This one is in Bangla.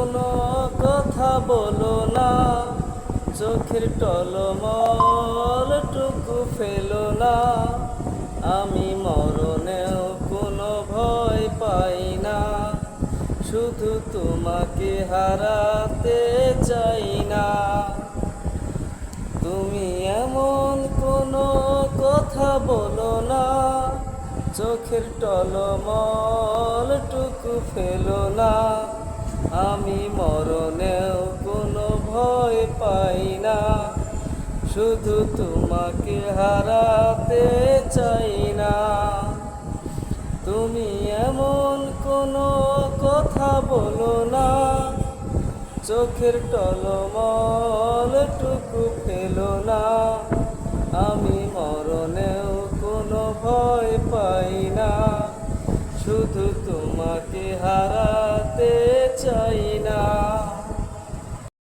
কোনো কথা বলো না, চোখের টলমলটুকু ফেলো না। আমি মরণেও কোনো ভয় পাই না, শুধু তোমাকে হারাতে চাই না। তুমি এমন কোনো কথা বলো না, চোখের টলমলটুকু ফেলো না। আমি মরণেও কোনো ভয় পাই না, শুধু তোমাকে হারাতে চাই না। তুমি এমন কোনো কথা বলো না, চোখের টলমলটুকু ফেলো না। আমি মরণেও কোনো ভয় পাই না, শুধু তোমাকে হারাতে চাই না।